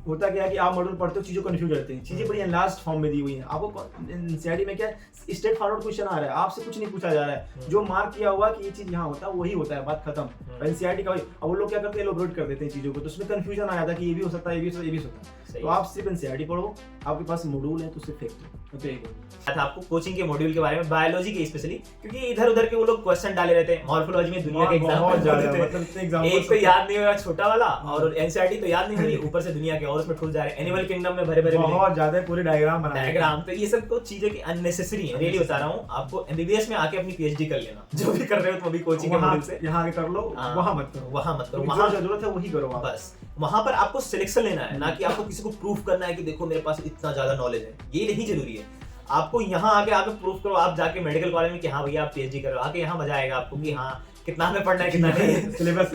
होता क्या है कि आप मॉड्यूल पढ़ते हो, चीजों को कंफ्यूज रहते हैं, चीजें बड़ी एनलार्ज्ड फॉर्म में दी हुई हैं। आपको एनसीईआरटी में क्या है, स्ट्रेट फॉरवर्ड क्वेश्चन आ रहा है, आपसे कुछ नहीं पूछा जा रहा है, जो मार्क किया हुआ कि ये चीज यहाँ होता है वही होता है, बात खत्म। एनसीईआरटी का अब वो लोग क्या करते हैं, एलोबरेट कर देते हैं चीजों को, तो उसमें कंफ्यूजन आ जाता है कि ये भी हो सकता है, ये भी हो सकता है, ये भी हो सकता है। तो आप सिर्फ एनसीईआरटी पढ़ो, आपके पास मॉड्यूल है तो उसे फेंक दो। तो यही आपको कोचिंग के मॉड्यूल के बारे में, बायोलॉजी के स्पेशली, क्योंकि इधर उधर के वो लोग क्वेश्चन डाले रहते हैं, मॉर्फोलॉजी में दुनिया के एग्जांपल एक तो याद नहीं होगा छोटा वाला, और एनसीईआरटी तो याद नहीं हुई, ऊपर से दुनिया के और उसमें ठुस जा रहे हैं, एनिमल किंगडम में भरे भरे बहुत ज्यादा पूरे डायग्राम। तो ये सब कुछ चीजें की अननेसेसरी है, रियली बता रहा हूँ। आपको एमबीबीएस में आके अपनी पीएचडी कर लेना, जो भी कर रहे हो तो अभी कोचिंग के मॉड्यूल से यहाँ आके कर लो, वहाँ मत करो, वहाँ जरूरत है वही करो बस। वहां पर आपको सिलेक्शन लेना है, ना कि आपको किसी को प्रूफ करना है कि देखो मेरे पास इतना ज्यादा नॉलेज है, ये नहीं जरूरी है। आपको यहाँ आके प्रूफ करो, आप जाके मेडिकल कॉलेज में कि हाँ भैया आप पीएचडी कर रहे हो, आके यहाँ मजा आएगा आपको कि हाँ कितना हमें पढ़ना है, कितना नहीं। सिलेबस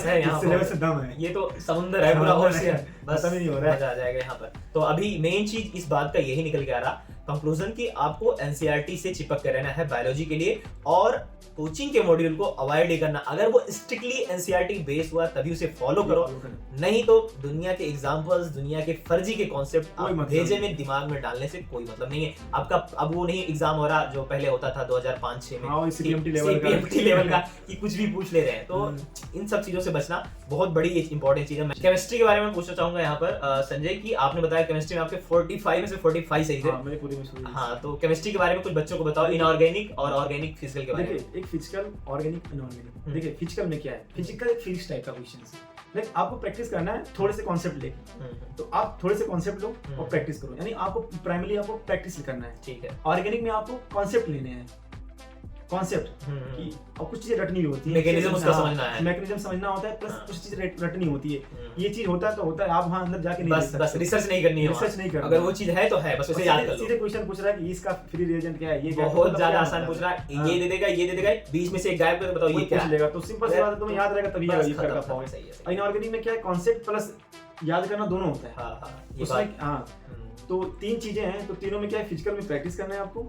है यहाँ, सिलेबस से दम है, ये तो समुंदर है पूरा, बस नहीं हो रहा है, मजा आ जाएगा यहाँ पर। तो अभी मेन चीज इस बात का यही निकल के आ रहा कंक्लूजन कि आपको एनसीईआरटी से चिपक कर रहना है बायोलॉजी के लिए, और कोचिंग के मॉड्यूल को अवॉइड ही करना। अगर वो स्ट्रिक्टली एनसीईआरटी बेस्ड हुआ तभी उसे फॉलो करो, नहीं तो दुनिया के एग्जांपल्स, दुनिया के फर्जी के कॉन्सेप्ट भेजे में दिमाग में डालने से कोई मतलब नहीं है आपका। अब वो नहीं एग्जाम हो रहा जो पहले होता था 2005-6 में सीपीएमटी लेवल का कि कुछ भी पूछ ले रहे हैं, तो इन सब चीजों से बचना बहुत बड़ी इंपॉर्टेंट चीज है। केमिस्ट्री के बारे में पूछना चाहूंगा यहाँ पर संजय की, आपने बताया केमिस्ट्री में आपके 45 में से 45 सही थे। हाँ, तो केमिस्ट्री के बारे में कुछ बच्चों को बताओ, इनऑर्गेनिक और ऑर्गेनिक फिजिकल के बारे में। Physical, organic, inorganic. देखिए फिजिकल में क्या है, फिजिकल एक फिजिक्स टाइप का क्वेश्चन है, लाइक आपको प्रैक्टिस करना है थोड़े से कॉन्सेप्ट लेके, तो आप थोड़े से कॉन्सेप्ट लो और प्रैक्टिस करो, यानी आपको प्राइमरी आपको प्रैक्टिस करना है। ठीक है। ऑर्गेनिक में आपको कॉन्सेप्ट लेने हैं, कॉन्सेप्ट कि और कुछ चीजें रटनी होती है, मैकेनिज्म उसका समझना है, मैकेनिज्म समझना होता है, प्लस कुछ चीजें रटनी होती है। ये चीज होता है तो होता है, आप वहां अंदर जाके नहीं बस रिसर्च नहीं करनी है, रिसर्च नहीं करना, अगर वो चीज है तो है, बस उसे याद कर लो। सीधे क्वेश्चन पूछ रहा है कि इसका फ्री रिएजेंट क्या है, ये बहुत ज्यादा आसान पूछ रहा है, ये दे देगा, ये दे देगा, बीच में से एक गायब कर बताओ ये क्या लेगा, तो सिंपल सी बात है, तुम्हें याद रहेगा तभी ये कर पाओगे। इनऑर्गेनिक में क्या है, कॉन्सेप्ट प्लस याद करना दोनों होता है। हां, तो तीन चीजें हैं, तो तीनों में क्या है, फिजिकल में प्रैक्टिस करना है आपको,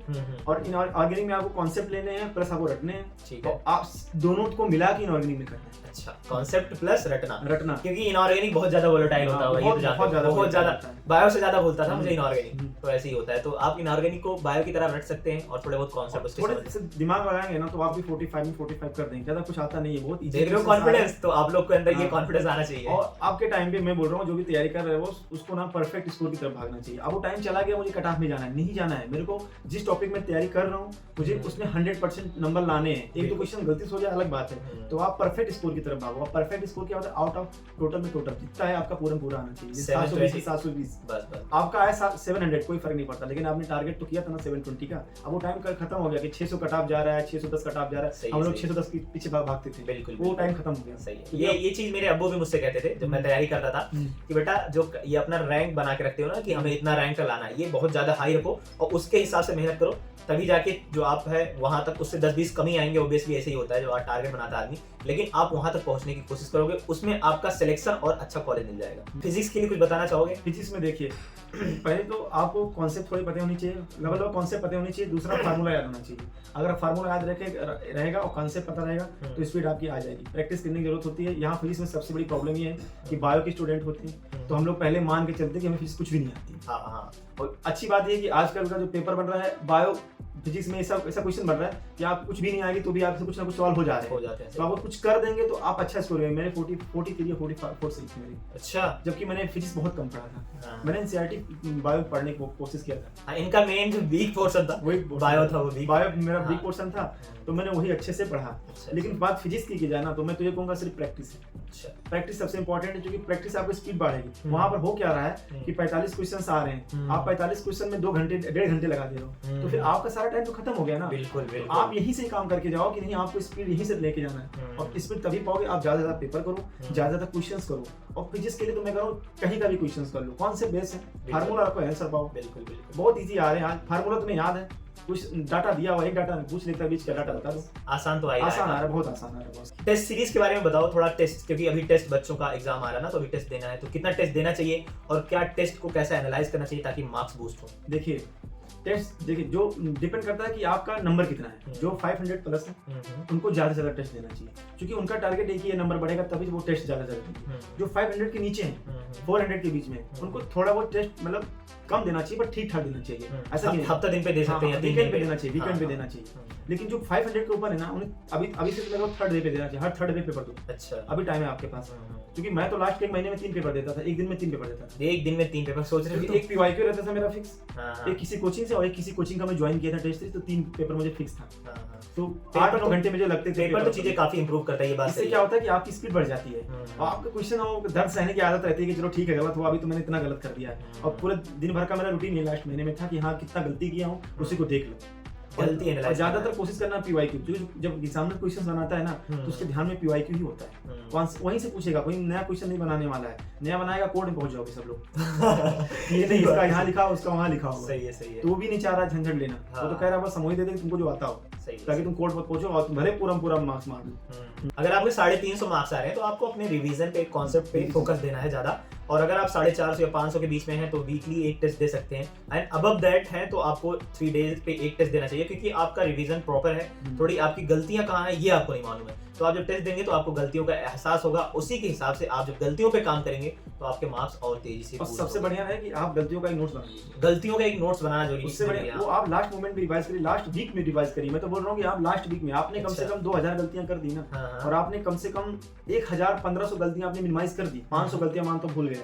और इनऑर्गेनिक में आपको कॉन्सेप्ट लेने हैं प्लस आपको रटने हैं। ठीक है, तो आप दोनों को मिला के इनऑर्गेनिक में करना है। अच्छा, कॉन्सेप्ट प्लस रटना, क्योंकि इनऑर्गेनिक बहुत ज्यादा वोलेटाइल होता है, ये तो बहुत ज्यादा बायो से ज्यादा बोलता था मुझे इनऑर्गेनिक, तो ऐसे ही होता है। तो आप इनऑर्गेनिक को बायो की तरह रट सकते हैं और थोड़े बहुत कॉन्सेप्ट उसके थोड़े दिमाग लगाएंगे ना तो आप भी 45 में 45 कर देंगे, ज्यादा कुछ आता नहीं है, बहुत इजी है। कॉन्फिडेंस, तो आप लोग के अंदर ये कॉन्फिडेंस आना चाहिए, और आपके टाइम पे मैं बोल रहा हूँ जो भी तैयारी कर रहे हो उसको ना परफेक्ट स्कोर की तरफ भागना चाहिए। अब वो टाइम चला गया, मुझे कट ऑफ में जाना है, नहीं जाना है, मेरे को जिस टॉपिक में तैयारी कर रहा हूँ मुझे उसमें 100% नंबर लाने हैं। एक दो क्वेश्चन गलती से हो जाए अलग बात है, तो आप परफेक्ट स्कोर की तरफ भागो। परफेक्ट स्कोर क्या होता है, आउट ऑफ टोटल में टोटल जितना है आपका पूरा आना चाहिए, 720 720 बस आपका है 700, कोई फर्क नहीं पड़ता, लेकिन आपने टारगेट तो किया था ना 720 का। अब वो टाइम खत्म हो गया कि 600 कट ऑफ जा रहा है, 610 कट ऑफ जा रहा है, हम लोग 610 के पीछे भागते थे, बिल्कुल वो टाइम खत्म हो गया। सही है, ये चीज मेरे अब्बू भी मुझसे कहते थे जब मैं तैयारी करता था कि बेटा जो ये अपना रैंक बना के रखते हो ना कि हमें इतना रैंक का लाना है, ये बहुत ज्यादा हाई रखो और उसके हिसाब से मेहनत करो, तभी जाके जो आप है वहां तक उससे 10-20 कमी आएंगे। ऑब्वियसली ऐसे ही होता है जो आप टारगेट बनाता आदमी, लेकिन आप वहां तक पहुंचने की कोशिश करोगे, उसमें आपका सिलेक्शन और अच्छा कॉलेज मिल जाएगा। फिजिक्स के लिए कुछ बताना चाहोगे? फिजिक्स में देखिए पहले तो आपको कॉन्सेप्ट थोड़ी पता होनी चाहिए, लेवल ऑफ कॉन्सेप्ट पता होनी चाहिए, दूसरा फार्मूला याद होना चाहिए। अगर फार्मूला याद रहेगा और कॉन्सेप्ट पता रहेगा तो स्पीड आपकी आ जाएगी। प्रैक्टिस करने की जरूरत होती है। यहाँ फिजिक्स में सबसे बड़ी प्रॉब्लम ये है कि बायो के स्टूडेंट होते हैं, तो हम लोग पहले मान के चलते कि हमें फिजिक्स कुछ भी नहीं आती। हाँ, और अच्छी बात ये है कि आजकल का जो पेपर बन रहा है बायो फिजिक्स में ऐसा क्वेश्चन बन रहा है कि आप कुछ भी नहीं आएगी तो भी आपसे कुछ ना कुछ सवाल हो जाते हैं, तो आप कुछ कर देंगे तो आप अच्छा स्कोर करेंगे। मेरे 43 या 44 सही थे मेरे। अच्छा, जबकि मैंने फिजिक्स बहुत कम पढ़ा था। मैंने एनसीईआरटी बायो पढ़ने की कोशिश किया था। इनका मेन जो वीक पोर्शन था वही बायो था, वो बायो मेरा वीक पोर्शन था, तो मैंने वही अच्छे से पढ़ा। लेकिन बात फिजिक्स की जाए ना तो मैं तुझे कहूंगा सिर्फ प्रैक्टिस है। प्रैक्टिस सबसे इंपॉर्टेंट है, क्योंकि प्रैक्टिस आपको स्पीड बढ़ेगी। वहां पर हो क्या रहा है कि 45 क्वेश्चन आ रहे हैं, आप 45 क्वेश्चन में 2 घंटे 1.5 घंटे लगा दे रहे हो, तो फिर आपका सारा टाइम तो खत्म हो गया ना। बिल्कुल। आप यहीं से काम करके जाओ कि नहीं, आपको स्पीड यहीं से लेके जाना है, और स्पीड तभी पाओगे आप ज्यादा पेपर करो, ज्यादा क्वेश्चंस करो। और फिजिक्स के लिए तो मैं कह रहा हूँ कहीं का भी क्वेश्चंस कर लो, कौन से बेस है, फार्मूला आपको आंसर पाओ। बिल्कुल बहुत इजी आ रहे हैं आज, फार्मूला तुम्हें याद है, कुछ डाटा दिया हुआ, एक डाटा पूछ लेता है, बीच का डाटा बता दो। आसान तो आसान आ रहा है, बहुत आसान आ रहा है। टेस्ट सीरीज के बारे में बताओ थोड़ा। टेस्ट, क्योंकि अभी टेस्ट बच्चों का एग्जाम आ रहा है ना, तो अभी टेस्ट देना है, तो कितना टेस्ट देना चाहिए और क्या टेस्ट को कैसे एनालाइज करना चाहिए ताकि मार्क्स बूस्ट हो? देखिए टेस्ट देखिए जो डिपेंड करता है कि आपका नंबर कितना है। जो 500 प्लस है उनको ज्यादा से ज्यादा टेस्ट देना चाहिए, क्योंकि उनका टारगेट एक ही है, नंबर बढ़ेगा तभी वो टेस्ट ज्यादा देंगे। जो 500 के नीचे हैं 400 के बीच में उनको थोड़ा बहुत टेस्ट मतलब कम देना चाहिए, पर ठीक ठाक देना चाहिए। ऐसा नहीं हफ्ता दिन पे दे सकते हैं, वीकेंड पे देना चाहिए, वीकेंड पे देना चाहिए। लेकिन जो 500 के ऊपर है ना उन्हें अभी से लगभग थर्ड डे पे देना चाहिए, हर थर्ड डे पेपर दो। अच्छा, अभी टाइम है आपके पास, क्योंकि मैं तो लास्ट के एक महीने में 3 पेपर देता था, एक दिन में 3 पेपर देता था। एक दिन में 3 पेपर सोच रहे थे। एक पीवाईक्यू रहता था मेरा फिक्स, एक किसी कोचिंग से और एक किसी कोचिंग का मैं ज्वाइन किया था टेस्ट सीरीज, तो 3 पेपर मुझे फिक्स था। तो 8-9 घंटे मुझे लगते थे। पेपर तो चीजें काफी इंप्रूव करता है, ये बात इससे क्या होता है कि आपकी स्पीड बढ़ जाती है और आपका क्वेश्चन और दर्द सहने की आदत रहती है कि चलो ठीक है गलत हुआ, अभी तो मैंने इतना गलत कर दिया है। और पूरे दिन भर का मेरा रूटीन ये लास्ट महीने में था कि हाँ कितना गलती किया हूँ उसी को देख लो, गलती एनालाइज। ज्यादातर कोशिश करना पीवाईक्यू, क्योंकि जब एग्जामिनर क्वेश्चन बनाता है ना तो उसके ध्यान में पीवाईक्यू ही होता है। वहीं से पूछेगा, कोई नया क्वेश्चन नहीं बनाने वाला है, नया बनाएगा कोड में पहुंच जाओगे सब लोग। ये नहीं इसका यहाँ लिखा उसका वहाँ लिखा होगा। सही है, सही है। तो वो भी नहीं चाह रहा झंझट लेना, वो तो कह रहा है बस समझ दे दे तुमको जो आता हो, ताकि तुम कोड पर पहुंचो और तुम भले पूरा मार्क्स मार लो। अगर आपके 350 मार्क्स आ रहे हैं तो आपको अपने रिवीजन पे, कॉन्सेप्ट पे फोकस देना है ज्यादा। और अगर आप 450 या 500 के बीच में हैं तो वीकली एक टेस्ट दे सकते हैं, एंड अबव दैट है तो आपको 3 डेज पे एक टेस्ट देना चाहिए, क्योंकि आपका रिवीजन प्रॉपर है। थोड़ी आपकी गलतियां कहाँ हैं ये आपको नहीं मालूम है, तो आप जब टेस्ट देंगे तो आपको गलतियों का एहसास होगा, उसी के हिसाब से आप जब गलतियों पे काम करेंगे तो आपके मार्क्स और तेजी से। और सबसे बढ़िया है कि आप गलतियों का एक नोट्स बनाइए, गलतियों का एक नोट्स बनाना जरूरी है। उससे बढ़िया वो आप लास्ट मोमेंट में रिवाइज करिए, लास्ट वीक में रिवाइज करिए। मैं तो बोल रहा हूँ कि आप लास्ट वीक में आपने कम से कम 2000 गलतियां कर दी ना, और आपने कम से कम 1000-1500 गलतियां आपने मिनिमाइज कर दी। 500 गलतियां मान तो भूल गए,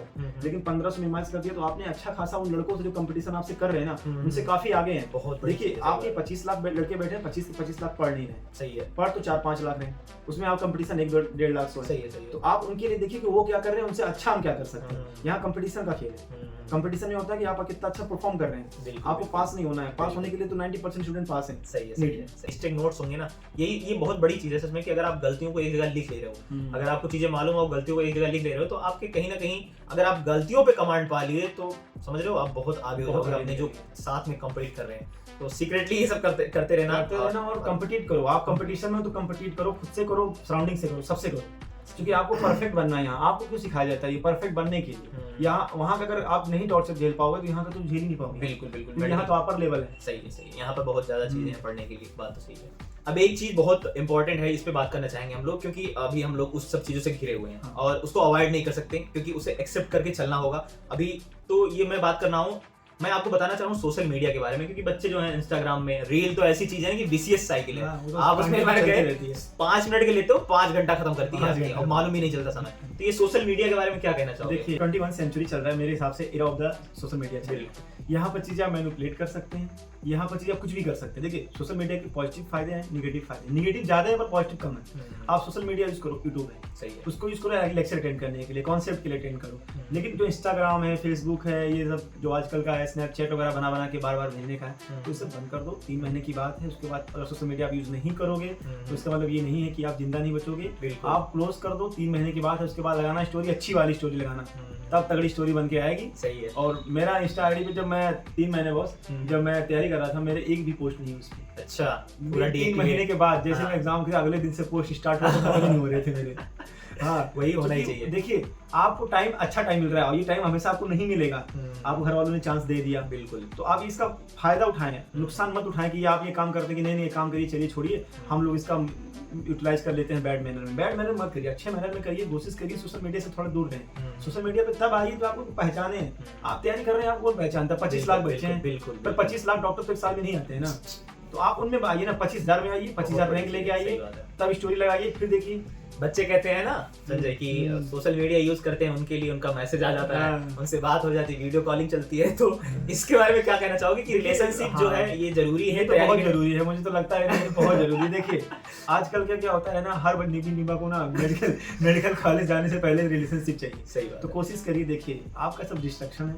लेकिन 1500 मिनिमाइज कर दिया, तो आपने अच्छा खासा उन लड़कों से जो कंपटीशन आपसे कर रहे हैं ना उनसे काफी आगे हैं। बहुत देखिए आपके 25 लाख लड़के बैठे हैं, 25 लाख पढ़ नहीं रहे। सही है, पढ़ तो 4-5 लाख रहे, उसमें आप कंपटीशन 1-1.5 लाख से। सही है, सही है। तो आप उनके लिए देखिए कि वो क्या कर रहे हैं, उनसे अच्छा हम क्या कर सकते हैं। यहाँ कंपटीशन का खेल है, कंपटीशन में होता है कि आप कितना अच्छा परफॉर्म कर रहे हैं। आपको पास नहीं होना है, पास होने के लिए तो 90% स्टूडेंट पास हैं। सही है, सही है। स्ट्रिक्ट नोट्स होंगे ना, ये बहुत बड़ी चीज है सच में, कि अगर आप गलतियों को एक जगह लिख ले रहे हो, अगर आपको चीजें मालूम हो, गलतियों को एक जगह लिख ले रहे हो, तो आपके कहीं ना कहीं अगर आप गलतियों पे कमांड पा लिए तो समझ रहे हो आप बहुत आगे हो जाओगे अपने जो साथ में कम्पीट कर रहे हैं। तो सीक्रेटली ये सब करते रहना और कम्पिटिट करो। आप कंपटीशन में तो कम्पिटिट करो, खुद से करो, सराउंडिंग से करो, सबसे करो, क्योंकि आपको परफेक्ट बनना है। यहाँ आपको क्यों सिखाया जाता है ये परफेक्ट बनने के लिए। यहाँ वहाँ का अगर आप नहीं टॉर्चर झेल पाओगे तो यहाँ का तो झेल ही नहीं पाओगे। बिल्कुल बिल्कुल, यहाँ तो अपर लेवल है। सही है, सही है। यहाँ पर बहुत ज्यादा चीजें हैं पढ़ने के लिए, बात तो सही है। अब एक चीज बहुत इंपॉर्टेंट है, इस पे बात करना चाहेंगे हम लोग, क्योंकि अभी हम लोग उस सब चीजों से घिरे हुए हैं और उसको अवॉइड नहीं कर सकते, क्योंकि उसे एक्सेप्ट करके चलना होगा। अभी तो ये मैं बात करना हूँ, मैं आपको बताना चाहूँ सोशल मीडिया के बारे में, क्योंकि बच्चे जो हैं इंस्टाग्राम में रील तो ऐसी चीज है कि विशियस साइकिल है। आप उसमें मर गए 5 मिनट के लेते हो, 5 घंटा खत्म करती है और मालूम ही नहीं चलता समय। तो ये सोशल मीडिया के बारे में क्या कहना चाहोगे? देखिए 21 सेंचुरी चल रहा है मेरे हिसाब से, era of the social media चल रहा है। यहाँ पर चीजें आप मैनिपुलेट कर सकते हैं, यहाँ पर चीजें आप कुछ भी कर सकते हैं। देखिए सोशल मीडिया के पॉजिटिव फायदे हैं, निगेटिव फायदे। निगेटिव ज्यादा है पर पॉजिटिव कम है। आप सोशल मीडिया यूज करो, यूट्यूब है, सही है, उसको यूज करो लेक्चर अटेंड करने के लिए, कॉन्सेप्ट के लिए अटेंड करो। लेकिन जो इंस्टाग्राम है, फेसबुक है, ये सब जो आजकल का है, स्नैपचैट वगैरह बना के बार भेजने का है, तो इसे बंद कर दो। 3 महीने की बात है, उसके बाद अगर सोशल मीडिया आप यूज नहीं करोगे तो इसका मतलब ये नहीं है कि आप जिंदा नहीं बचोगे। आप क्लोज कर दो, 3 महीने की बात है, उसके बाद लगाना स्टोरी, अच्छी वाली स्टोरी लगाना, तब तगड़ी स्टोरी बन के आएगी। सही है। और मेरा इंस्टा आईडी पे जब मैं 3 महीने बॉस जब मैं तैयारी कर रहा था, मेरे एक भी पोस्ट नहीं उस पे। अच्छा, पूरा 3 महीने के बाद जैसे मैं एग्जाम के अगले दिन से पोस्ट स्टार्ट हुआ तो नहीं हो रहे थे मेरे। हाँ वही होना ही चाहिए। देखिए आपको टाइम, अच्छा टाइम मिल रहा है और ये टाइम हमेशा आपको नहीं मिलेगा। आपको घर वालों ने चांस दे दिया, बिल्कुल, तो आप इसका फायदा उठाएं, नुकसान मत उठाएं कि आप ये काम करते हैं कि नहीं ये काम करिए, चलिए छोड़िए, हम लोग इसका यूटिलाइज कर लेते हैं बैड मैनर में। बैड मैनर मत करिए, अच्छे मैनर में करिए, कोशिश करिए सोशल मीडिया से थोड़ा दूर रहें। सोशल मीडिया पे तब आइए तो आपको पहचाने, आप तैयारी कर रहे हैं, आपको पहचानता है। 25 लाख बच्चे हैं, बिल्कुल, पर 25 लाख डॉक्टर तो एक साल में नहीं आते हैं ना, तो आप उनमें आइए ना, 25,000 में आइए, 25,000 रैंक लेके आइए, तब स्टोरी लगाइए, फिर देखिए। बच्चे कहते हैं ना संजय कि सोशल मीडिया यूज करते हैं, उनके लिए उनका मैसेज आ जाता है, उनसे बात हो जाती है, वीडियो कॉलिंग चलती है, तो इसके बारे में क्या कहना चाहोगे कि रिलेशनशिप जो है ये जरूरी है? तो बहुत जरूरी है, मुझे तो लगता है बहुत जरूरी है। देखिए आजकल क्या होता है ना, हर निबा को ना मेडिकल कॉलेज जाने से पहले रिलेशनशिप चाहिए। सही बात। तो कोशिश करिए, देखिए आपका सब डिस्ट्रक्शन है,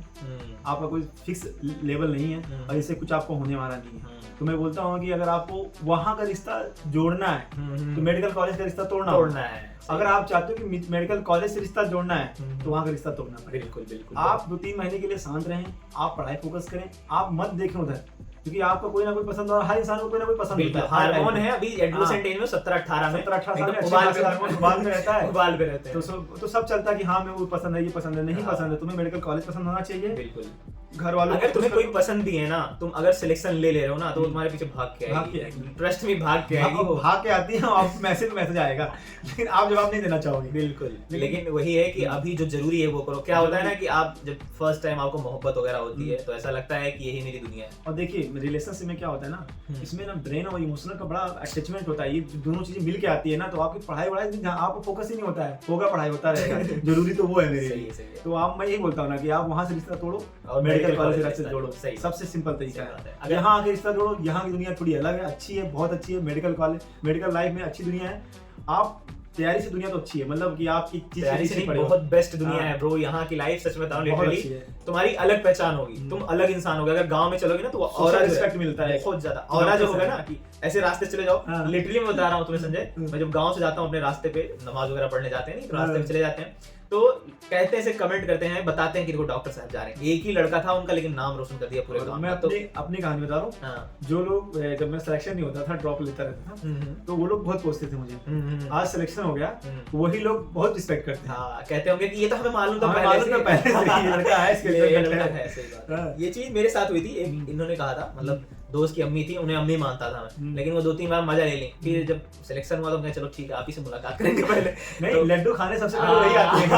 आपका कोई फिक्स लेवल नहीं है और इससे कुछ आपको होने वाला नहीं है। तो मैं बोलता हूँ कि अगर आपको वहाँ का रिश्ता जोड़ना है तो मेडिकल कॉलेज का रिश्ता तोड़ना है। अगर आप चाहते हो कि मेडिकल कॉलेज से रिश्ता जोड़ना है तो वहाँ का रिश्ता तोड़ना पड़ेगा। बिल्कुल बिल्कुल। आप 2-3 महीने के लिए शांत रहें, आप पढ़ाई फोकस करें, आप मत देखें उधर, क्योंकि आपको कोई ना कोई पसंद, और हर इंसान को कोई ना कोई पसंद होता है। हार्मोन है अभी एडोलेसेंट एज में 17-18 में, 17-18 साल में उबाल में रहता है, उबाल पे रहते हैं, तो सब चलता है कि हाँ मैं वो पसंद है, ये पसंद है, नहीं पसंद है, तुम्हें मेडिकल कॉलेज पसंद होना चाहिए। बिल्कुल। घर वालों अगर को तुम्हें कुछ कोई पसंद भी है ना, तुम अगर सिलेक्शन ले ले रहे हो ना, तो वो तुम्हारे पीछे भाग के भाग के आएगी, आएगी। ट्रस्ट में भाग के आएगी वो। भाग के आती है, आप मैसेज आएगा, लेकिन आप जवाब नहीं देना चाहोगे। बिल्कुल, लेकिन वही है कि अभी जो जरूरी है वो करो। क्या होता है ना कि आप जब फर्स्ट टाइम आपको मोहब्बत वगैरह होती है तो ऐसा लगता है कि यही मेरी दुनिया है। और देखिए रिलेशनशिप में क्या होता है ना, इसमें ना ब्रेन और इमोशनल का बड़ा अटैचमेंट होता है। ये दोनों चीजें मिल के आती है ना, तो आपकी पढ़ाई आपको फोकस ही नहीं होता है, होगा पढ़ाई होता रहेगा, जरूरी तो वो है मेरे सही लिए। है, सही है। तो आप, मैं यही बोलता हूँ ना कि आप वहाँ से रिश्ता तोड़ो और मेडिकल कॉलेज से से रिश्ता जोड़ो, सही, सबसे सिंपल तरीका सही बात है। है। अगर- यहाँ आके रिश्ता जोड़ो, यहाँ की दुनिया थोड़ी अलग है, अच्छी है, बहुत अच्छी है। मेडिकल कॉलेज, मेडिकल लाइफ में अच्छी दुनिया है। आप तैयारी से दुनिया तो अच्छी है, मतलब कि आपकी चीज तैयारी से नहीं, बहुत बेस्ट दुनिया हाँ। है ब्रो। यहाँ की लाइफ सच में बताऊं, बहुत लिटरली अच्छी है। तुम्हारी अलग पहचान होगी, तुम अलग इंसान होगे। अगर गांव में चलोगे ना तो ऑरा रिस्पेक्ट मिलता है बहुत ज्यादा। ऑरा जो होगा ना कि ऐसे रास्ते से चले जाओ, हाँ। लिटरली मैं बता रहा हूँ तुम्हें संजय, मैं जब गांव से जाता हूँ अपने रास्ते पे नमाज वगैरह पढ़ने जाते हैं, तो रास्ते में चले जाते हैं तो कहते हैं से कमेंट करते हैं, बताते हैं कि देखो डॉक्टर साहब जा रहे हैं। एक ही लड़का था उनका, लेकिन नाम रोशन कर दिया पूरे गांव मैं में। तो अपनी कहानी बता रहा हूँ। हाँ, जो लोग, जब मैं सिलेक्शन नहीं होता था, ड्रॉप लेता रहता था, तो वो लोग बहुत पूछते थे मुझे। आज सिलेक्शन हो गया, वही लोग बहुत रिस्पेक्ट करते हैं। हाँ, कहते होंगे कि ये तो हमें मालूम था हमें पहले मालूम था पहले से, ये लड़का है, इसके ये रिजल्ट लड़का है। है, सही बात हाँ। है। ये चीज मेरे साथ हुई थी। एक इन्होंने कहा था, मतलब दोस्त की अम्मी थी, उन्हें अम्मी मानता था मैं, लेकिन वो 2-3 बार मजा ले ली। फिर जब सिलेक्शन हुआ तो मैं चलो ठीक है, आप ही से मुलाकात करेंगे पहले। नहीं, लड्डू खाने सबसे पहले वही आते हैं।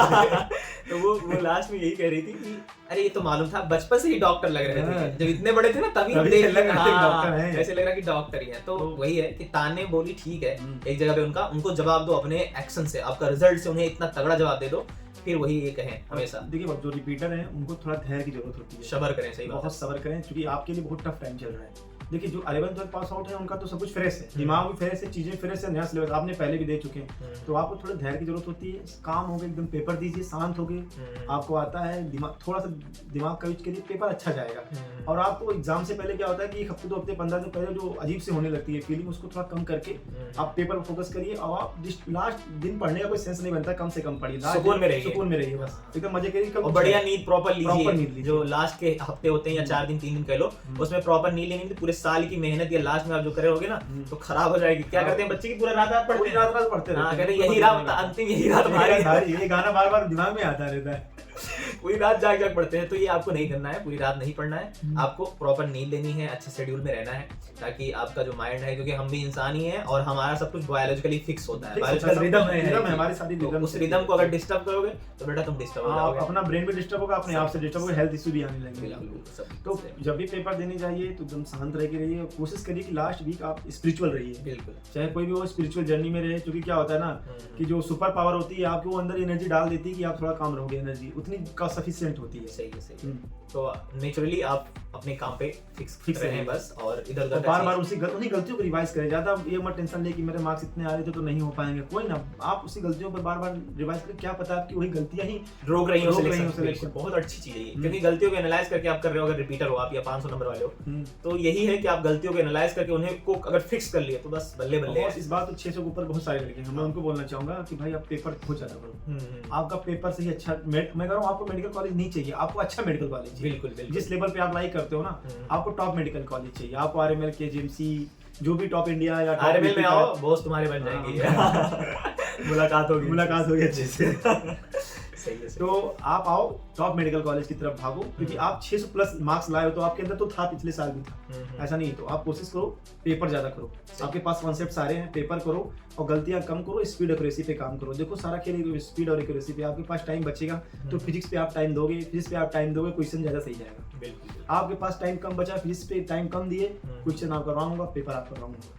तो वो लास्ट में यही कह रही थी कि अरे ये तो मालूम था, बचपन से ही डॉक्टर लग रहे थे। हाँ। जब इतने बड़े थे ना तभी तभी देख से लग रहा था कि हाँ, डॉक्टर हैं। ऐसे लग रहा कि डॉक्टर ही है। तो वही है कि ताने बोली ठीक है, एक जगह पे उनको जवाब दो अपने एक्शन से, आपका रिजल्ट से उन्हें इतना तगड़ा जवाब दे दो, फिर वही ये कहें हमेशा देखिए जो रिपीटर हैं उनको थोड़ा धैर्य की जरूरत होती है, सब्र करें। सही बात है। बहुत सब्र करें, क्योंकि आपके लिए बहुत टफ टाइम चल रहा है। देखिए जो 11th पास आउट है उनका तो सब कुछ फ्रेश है, दिमाग भी फ्रेश है, चीजें फ्रेश है, नया सिलेबस आपने पहले भी दे चुके हैं। तो आपको थोड़ा धैर्य की जरूरत होती है। काम हो गए, एकदम पेपर दीजिए, शांत हो गए, आपको आता है, दिमाग थोड़ा सा दिमाग का यूज करिए, पेपर अच्छा जाएगा। और आपको एग्जाम से पहले क्या होता है कि 1 हफ्ते 2 हफ्ते 15 दिन पहले जो अजीब से होने लगती है फीलिंग, उसको थोड़ा कम करके आप पेपर पर फोकस करिए। और आप लास्ट दिन पढ़ने का कोई सेंस नहीं बनता, कम से कम पढ़िए, सुकून में रहिए। सुकून में रहिए, बस एकदम मजे करिए। और बढ़िया नींद प्रॉपर नींद लीजिए। लीजिए। जो लास्ट के हफ्ते होते हैं या 4 दिन 3 दिन कह लो, उसमें प्रॉपर नींद लेंगे तो पूरे साल की मेहनत लास्ट में आप जो करे होगे ना तो खराब हो जाएगी। क्या करते हैं बच्चे की पूरा रात पढ़ते पूरी रात पढ़ते हैं। हाँ, रहते कहते हैं, हैं यही रात अंतिम, यही रात हमारी। ये गाना बार बार दिमाग में आता रहता है। पूरी रात जाग जाग पढ़ते हैं। तो ये आपको नहीं करना है, पूरी रात नहीं पढ़ना है। आपको प्रॉपर नींद लेनी है, अच्छे शेड्यूल में रहना है, ताकि आपका जो माइंड है, क्योंकि हम भी इंसान ही हैं और हमारा सब कुछ बायोलॉजिकली फिक्स होता है, बायोलॉजिकल रिदम है हमारी सारी रिदम। उस रिदम को अगर डिस्टर्ब करोगे तो बेटा तुम डिस्टर्ब हो जाओगे, अपना ब्रेन भी डिस्टर्ब होगा, अपने आप से डिस्टर्ब होगा, हेल्थ इशू भी आने लगेंगे। बिल्कुल। तो जब भी पेपर देने जाइए तो एकदम शांत रह के रहिए, कोशिश करिए कि लास्ट वीक आप स्पिरिचुअल रहिए, बिल्कुल। चाहे कोई भी हो स्पिरिचुअल जर्नी में रहे। क्योंकि क्या होता है ना कि जो सुपर पावर होती है आपके, वो अंदर एनर्जी डाल देती है कि आप थोड़ा काम रहोगे, एनर्जी उतनी का सफिशिएंट होती है। सही है। तो नेचुरली आप अपने काम पे फिक्स रहें बस, और इधर उधर बार बार उन्हीं गलतियों को रिवाइज करें। ज्यादा ये मत टेंशन ले कि मेरे मार्क्स इतने आ रहे थे तो नहीं हो पाएंगे, कोई ना, आप उसी गलतियों पर बार बार रिवाइज करें। क्या पता आपकी वही गलतियां ही रोक रही हो सिलेक्शन। सिलेक्शन। बहुत अच्छी चीज है ये, क्योंकि गलतियों को एनालाइज करके आप कर रहे हो। अगर रिपीटर हो आप या 500 नंबर वाले हो, तो यही है कि आप गलतियों को एनालाइज करके उन्हें को अगर फिक्स कर लिए तो बस बल्ले बल्ले। इस बार तो 600 के ऊपर बहुत सारे लड़के हैं, मैं उनको बोलना चाहूंगा कि भाई आप पेपर बहुत ज्यादा करो। आपका पेपर से ही अच्छा, मैं कह रहा हूँ आपको मेडिकल कॉलेज नहीं चाहिए, आपको अच्छा मेडिकल कॉलेज चाहिए। बिल्कुल। जिस लेवल पे आप लाइक करते हो ना, आपको टॉप मेडिकल कॉलेज चाहिए। आपको आरएमएल के जेएमसी जो भी टॉप इंडिया या आरएमएल में आओ, बॉस तुम्हारे बन जाएंगे। मुलाकात होगी अच्छे से। सही है। तो आप आओ टॉप मेडिकल कॉलेज की तरफ भागो, क्योंकि आप 600 प्लस मार्क्स लाए हो तो आपके अंदर तो था, पिछले साल भी था, ऐसा नहीं। तो आप कोशिश करो, पेपर ज्यादा करो, आपके पास कॉन्सेप्ट सारे हैं, पेपर करो और गलतियां कम करो, स्पीड एक्यूरेसी पे काम करो। देखो सारा खेल स्पीड और एक्यूरेसी पे। आपके पास टाइम बचेगा तो फिजिक्स पे आप टाइम दोगे, क्वेश्चन ज्यादा सही जाएगा। बिल्कुल। आपके पास टाइम कम बचा, फिजिक्स पे टाइम कम दिए, क्वेश्चन आपका रॉन्ग होगा, पेपर आपका रॉन्ग होगा।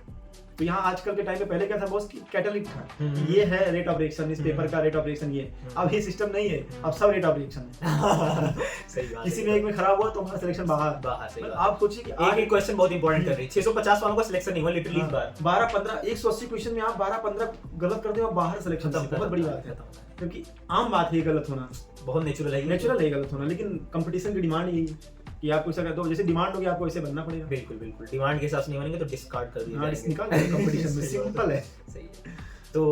तो यहाँ आजकल के टाइम पे, पहले क्या था बॉस, की कैटलिक था, ये है रेट ऑफ रिएक्शन, इस पेपर का रेट ऑफ रिएक्शन ये। अब ये सिस्टम नहीं है, अब सब रेट ऑफ रिएक्शन है। सही बात। किसी में एक में खराब हुआ तो हमारा सिलेक्शन बाहर। सही बात। आप सोचिए कि एक क्वेश्चन बहुत इंपॉर्टेंट कर रही है, 650 वालों का सिलेक्शन नहीं हुआ लिटरली इस बार। 12-15 180 क्वेश्चन में आप 12-15 गलत करते हो, बाहर सिलेक्शन, बहुत बड़ी बात है। क्योंकि आम बात है गलत होना, बहुत नेचुरल है गलत होना, लेकिन कंपटीशन की डिमांड यही कि आपको ऐसा कहते हो, जैसे डिमांड होगी आपको ऐसे बनना पड़ेगा। बिल्कुल। डिमांड के हिसाब से नहीं बनेंगे तो डिस्कार्ड कर दिया जाएगा कंपटीशन में। सिंपल है। सही है। तो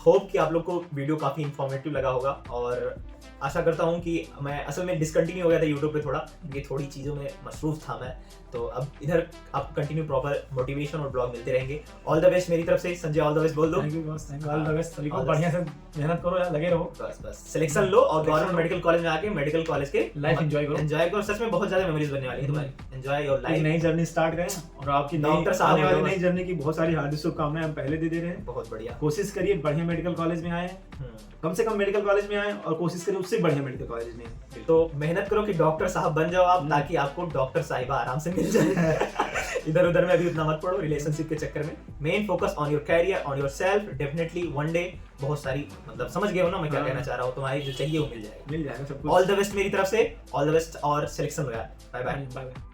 होप कि आप लोग को वीडियो काफी इंफॉर्मेटिव लगा होगा, और आशा करता हूँ कि मैं असल में डिसकंटिन्यू हो गया था यूट्यूब पे थोड़ा, क्योंकि थोड़ी चीज़ों में मसरूफ था मैं, तो अब इधर आपको कंटिन्यू प्रॉपर मोटिवेशन और ब्लॉग मिलते रहेंगे। ऑल द बेस्ट मेरी तरफ से। संजय ऑल द बेस्ट बोल दो। Thank you boss, thank you, all the best सभी को। all the बढ़िया से मेहनत करो यार, लगे रहो, बस बस सिलेक्शन लो और Selection गवर्नमेंट लो। मेडिकल कॉलेज में आके मेडिकल कॉलेज के लाइफ एंजॉय करो। एंजॉय करो। सच में बहुत ज्यादा मेमोरीज बनने वाली है तुम्हारी। एंजॉय योर एक लाइफ। नई जर्नी स्टार्ट करें और आपकी डॉक्टर नई साहब आने हो वाली जाओ नई बस। जर्नी की बहुत सारी हार्दिक शुभकामनाएं हम पहले दे रहे हैं। बहुत बढ़िया। कोशिश करिए बढ़िया मेडिकल कॉलेज में आए, कम से कम मेडिकल कॉलेज में आए, और कोशिश करिए उससे बढ़िया मेडिकल कॉलेज में आए। तो मेहनत करो कि डॉक्टर साहब बन जाओ आप, ताकि आपको डॉक्टर साहिबा आराम से मिल जाए। इधर उधर में अभी उतना मत पड़ो रिलेशनशिप के चक्कर में। Main focus on your career, on your self. Definitely one day बहुत सारी, मतलब समझ गए हो ना मैं क्या कहना चाह रहा हूँ, तुम्हारी जो चाहिए वो मिल जाएगा। मिल जाएगा सब कुछ। ऑल द बेस्ट मेरी तरफ से, ऑल द बेस्ट और सिलेक्शन हो यार। Bye bye. Bye bye.